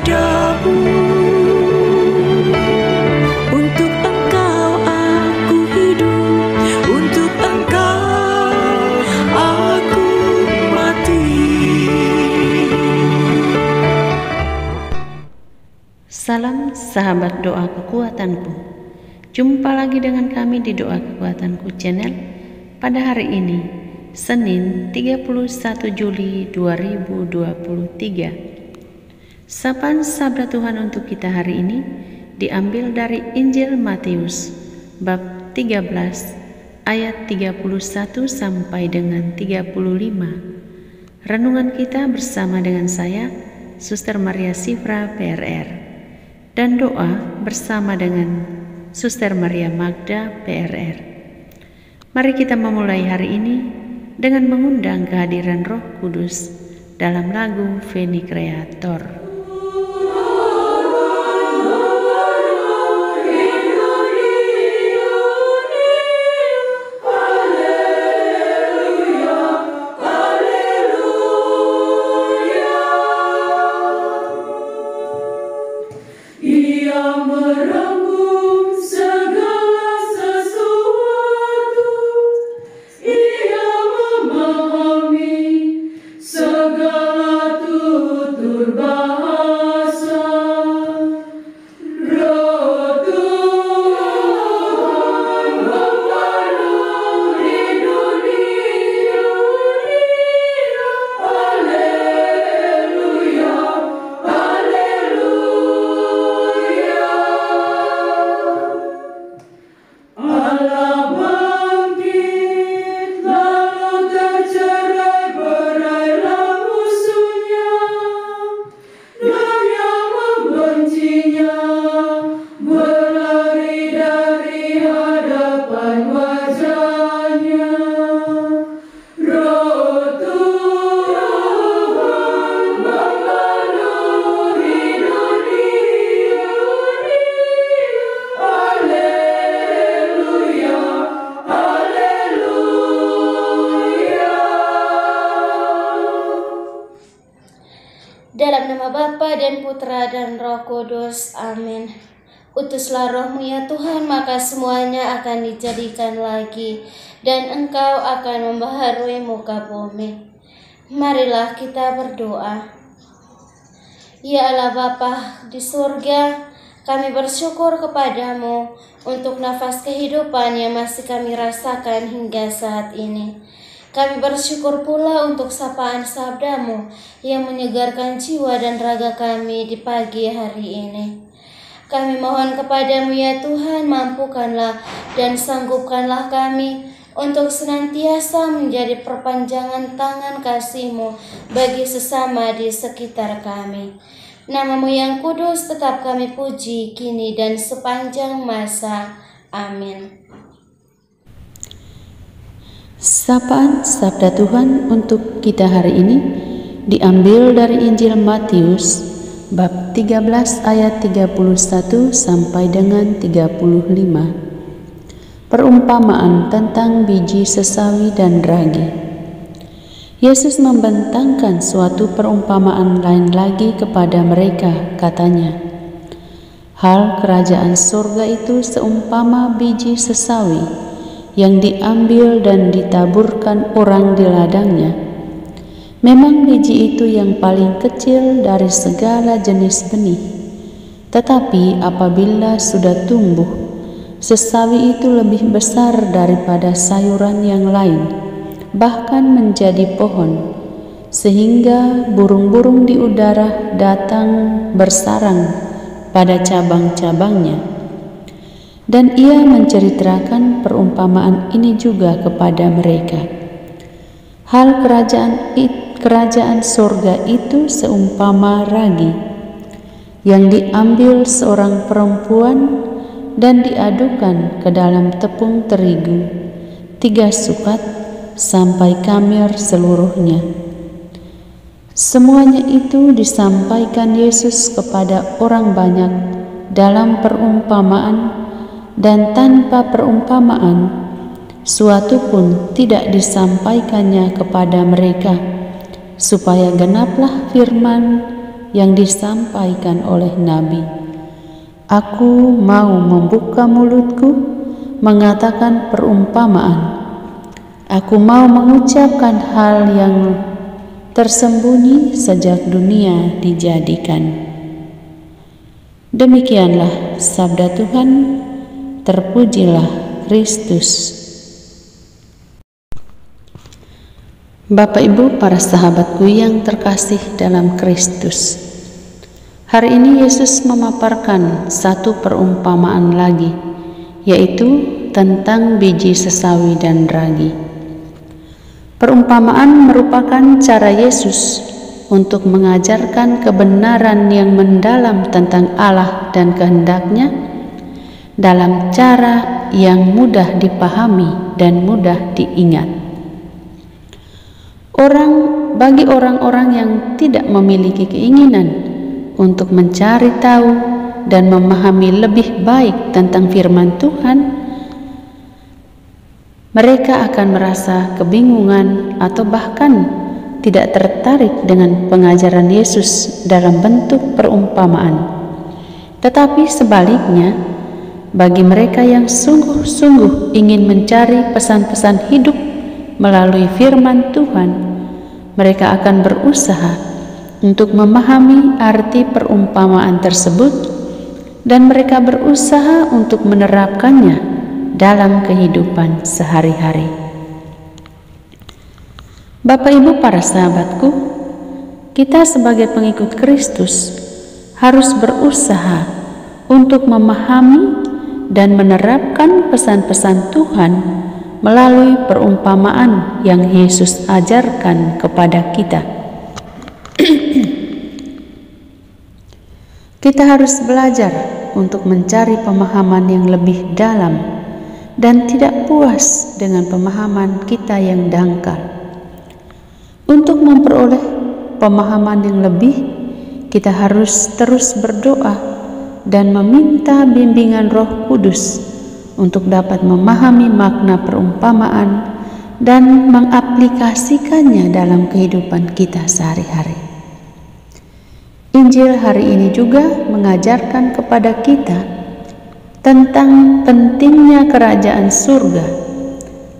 kepadamu. Untuk Engkau aku hidup, untuk Engkau aku mati. Salam sahabat doa kekuatanku. Jumpa lagi dengan kami di Doa Kekuatanku channel pada hari ini, Senin 31 Juli 2023. Sapaan sabda Tuhan untuk kita hari ini diambil dari Injil Matius bab 13 ayat 31 sampai dengan 35. Renungan kita bersama dengan saya, Suster Maria Sifra PRR, dan doa bersama dengan Suster Maria Magda PRR. Mari kita memulai hari ini dengan mengundang kehadiran Roh Kudus dalam lagu Veni Creator. Dalam nama Bapa dan Putra dan Roh Kudus, amin. Utuslah Roh-Mu ya Tuhan, maka semuanya akan dijadikan lagi, dan Engkau akan membaharui muka bumi. Marilah kita berdoa. Ya Allah Bapa di surga, kami bersyukur kepadamu untuk nafas kehidupan yang masih kami rasakan hingga saat ini. Kami bersyukur pula untuk sapaan sabda-Mu yang menyegarkan jiwa dan raga kami di pagi hari ini. Kami mohon kepadamu ya Tuhan, mampukanlah dan sanggupkanlah kami untuk senantiasa menjadi perpanjangan tangan kasih-Mu bagi sesama di sekitar kami. Nama-Mu yang kudus tetap kami puji kini dan sepanjang masa. Amin. Sapaan sabda Tuhan untuk kita hari ini diambil dari Injil Matius bab 13 ayat 31 sampai dengan 35. Perumpamaan tentang biji sesawi dan ragi. Yesus membentangkan suatu perumpamaan lain lagi kepada mereka, katanya, "Hal kerajaan surga itu seumpama biji sesawi yang diambil dan ditaburkan orang di ladangnya. Memang biji itu yang paling kecil dari segala jenis benih, tetapi apabila sudah tumbuh, sesawi itu lebih besar daripada sayuran yang lain, bahkan menjadi pohon, sehingga burung-burung di udara datang bersarang pada cabang-cabangnya." Dan ia menceritakan perumpamaan ini juga kepada mereka. Hal kerajaan surga itu seumpama ragi yang diambil seorang perempuan dan diadukan ke dalam tepung terigu 3 sukat sampai kamir seluruhnya. Semuanya itu disampaikan Yesus kepada orang banyak dalam perumpamaan, dan tanpa perumpamaan suatu pun tidak disampaikannya kepada mereka, supaya genaplah firman yang disampaikan oleh Nabi. Aku mau membuka mulutku, mengatakan perumpamaan. Aku mau mengucapkan hal yang tersembunyi sejak dunia dijadikan. Demikianlah sabda Tuhan, terpujilah Kristus. Bapak Ibu, para sahabatku yang terkasih dalam Kristus, hari ini Yesus memaparkan satu perumpamaan lagi, yaitu tentang biji sesawi dan ragi. Perumpamaan merupakan cara Yesus untuk mengajarkan kebenaran yang mendalam tentang Allah dan kehendak-Nya dalam cara yang mudah dipahami dan mudah diingat. Bagi orang-orang yang tidak memiliki keinginan untuk mencari tahu dan memahami lebih baik tentang firman Tuhan, mereka akan merasa kebingungan atau bahkan tidak tertarik dengan pengajaran Yesus dalam bentuk perumpamaan. Tetapi sebaliknya, bagi mereka yang sungguh-sungguh ingin mencari pesan-pesan hidup melalui firman Tuhan, mereka akan berusaha untuk memahami arti perumpamaan tersebut dan mereka berusaha untuk menerapkannya dalam kehidupan sehari-hari. Bapak Ibu, para sahabatku, kita sebagai pengikut Kristus harus berusaha untuk memahami dan menerapkan pesan-pesan Tuhan melalui perumpamaan yang Yesus ajarkan kepada kita. Kita harus belajar untuk mencari pemahaman yang lebih dalam dan tidak puas dengan pemahaman kita yang dangkal. Untuk memperoleh pemahaman yang lebih, kita harus terus berdoa dan meminta bimbingan Roh Kudus untuk dapat memahami makna perumpamaan dan mengaplikasikannya dalam kehidupan kita sehari-hari. Injil hari ini juga mengajarkan kepada kita tentang pentingnya kerajaan surga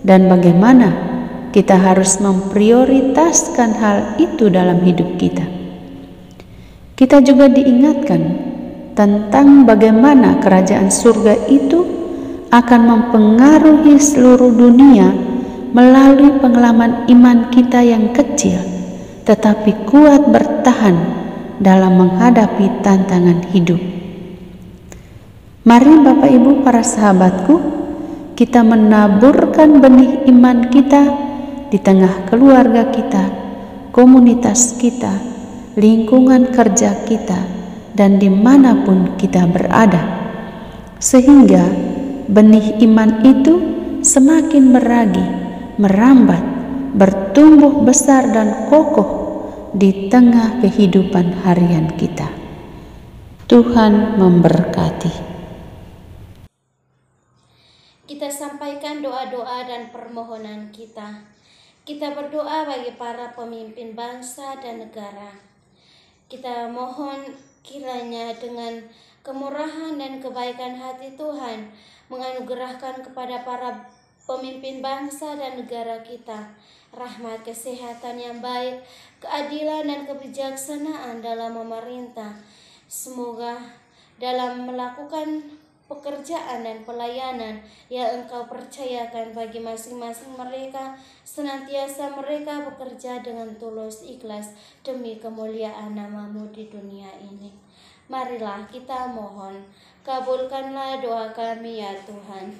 dan bagaimana kita harus memprioritaskan hal itu dalam hidup kita. Kita juga diingatkan tentang bagaimana kerajaan surga itu akan mempengaruhi seluruh dunia melalui pengalaman iman kita yang kecil tetapi kuat bertahan dalam menghadapi tantangan hidup. Mari Bapak Ibu, para sahabatku, kita menaburkan benih iman kita di tengah keluarga kita, komunitas kita, lingkungan kerja kita, dan dimanapun kita berada, sehingga benih iman itu semakin meragi, merambat, bertumbuh besar dan kokoh di tengah kehidupan harian kita. Tuhan memberkati. Kita sampaikan doa-doa dan permohonan kita. Kita berdoa bagi para pemimpin bangsa dan negara. Kita mohon kiranya dengan kemurahan dan kebaikan hati Tuhan menganugerahkan kepada para pemimpin bangsa dan negara kita rahmat, kesehatan yang baik, keadilan dan kebijaksanaan dalam memerintah. Semoga dalam melakukan pekerjaan dan pelayanan yang Engkau percayakan bagi masing-masing mereka, senantiasa mereka bekerja dengan tulus ikhlas demi kemuliaan nama-Mu di dunia ini. Marilah kita mohon, kabulkanlah doa kami ya Tuhan.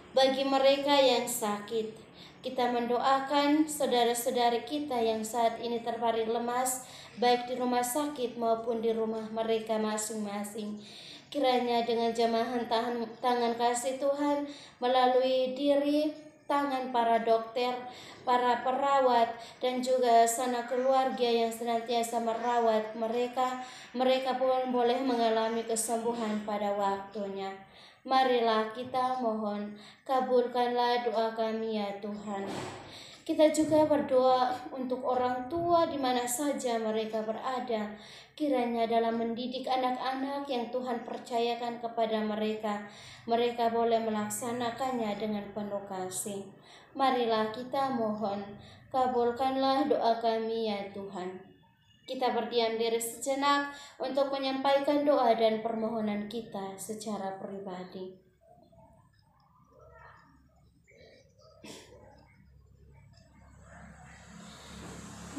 Bagi mereka yang sakit, kita mendoakan saudara-saudari kita yang saat ini terbaring lemas, baik di rumah sakit maupun di rumah mereka masing-masing. Kiranya dengan jamahan tangan kasih Tuhan melalui diri, tangan para dokter, para perawat, dan juga sanak keluarga yang senantiasa merawat mereka, mereka pun boleh mengalami kesembuhan pada waktunya. Marilah kita mohon, kabulkanlah doa kami ya Tuhan. Kita juga berdoa untuk orang tua di mana saja mereka berada. Kiranya dalam mendidik anak-anak yang Tuhan percayakan kepada mereka, mereka boleh melaksanakannya dengan penuh kasih. Marilah kita mohon, kabulkanlah doa kami ya Tuhan. Kita berdiam diri sejenak untuk menyampaikan doa dan permohonan kita secara pribadi.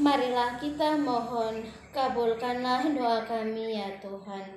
Marilah kita mohon, kabulkanlah doa kami ya Tuhan.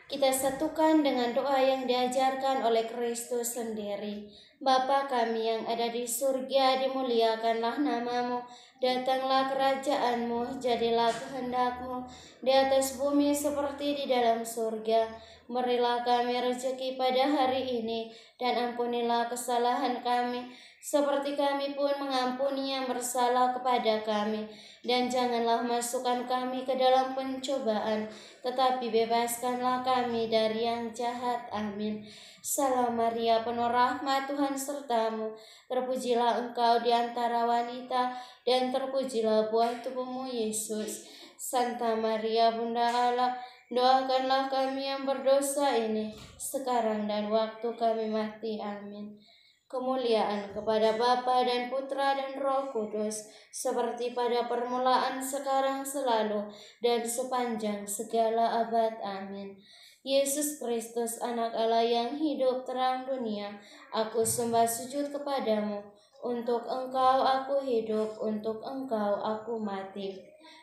Kita satukan dengan doa yang diajarkan oleh Kristus sendiri. Bapa kami yang ada di surga, dimuliakanlah namamu, datanglah kerajaan-Mu, jadilah kehendak-Mu di atas bumi seperti di dalam surga. Berilah kami rezeki pada hari ini, dan ampunilah kesalahan kami, seperti kami pun mengampuni yang bersalah kepada kami. Dan janganlah masukkan kami ke dalam pencobaan, tetapi bebaskanlah kami dari yang jahat. Amin. Salam Maria, penuh rahmat, Tuhan sertamu. Terpujilah engkau di antara wanita, dan terpujilah buah tubuhmu, Yesus. Santa Maria, Bunda Allah, doakanlah kami yang berdosa ini, sekarang dan waktu kami mati. Amin. Kemuliaan kepada Bapa dan Putra dan Roh Kudus, seperti pada permulaan, sekarang, selalu, dan sepanjang segala abad. Amin. Yesus Kristus, Anak Allah yang hidup terang dunia, aku sembah sujud kepadamu. Untuk Engkau aku hidup, untuk Engkau aku mati.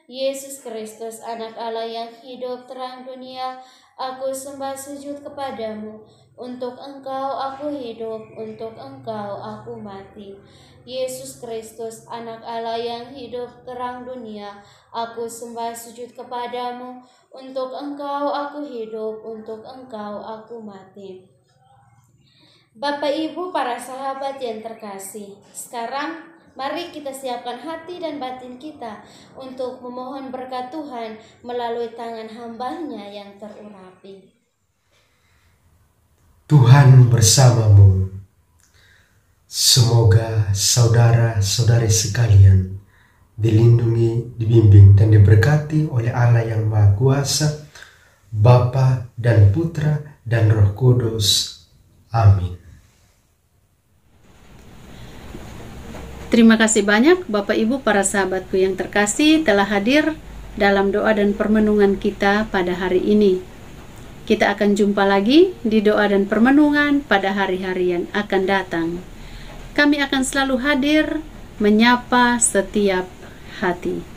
Yesus Kristus, Anak Allah yang hidup terang dunia, aku sembah sujud kepadamu. Untuk Engkau aku hidup, untuk Engkau aku mati. Yesus Kristus, Anak Allah yang hidup terang dunia, aku sembah sujud kepadamu. Untuk Engkau aku hidup, untuk Engkau aku mati. Bapak, Ibu, para sahabat yang terkasih, sekarang mari kita siapkan hati dan batin kita untuk memohon berkat Tuhan melalui tangan hamba-Nya yang terurapi. Tuhan bersamamu. Semoga saudara-saudari sekalian dilindungi, dibimbing, dan diberkati oleh Allah yang Maha Kuasa, Bapa dan Putra dan Roh Kudus. Amin. Terima kasih banyak Bapak Ibu para sahabatku yang terkasih telah hadir dalam doa dan permenungan kita pada hari ini. Kita akan jumpa lagi di doa dan permenungan pada hari-hari yang akan datang. Kami akan selalu hadir menyapa setiap hati.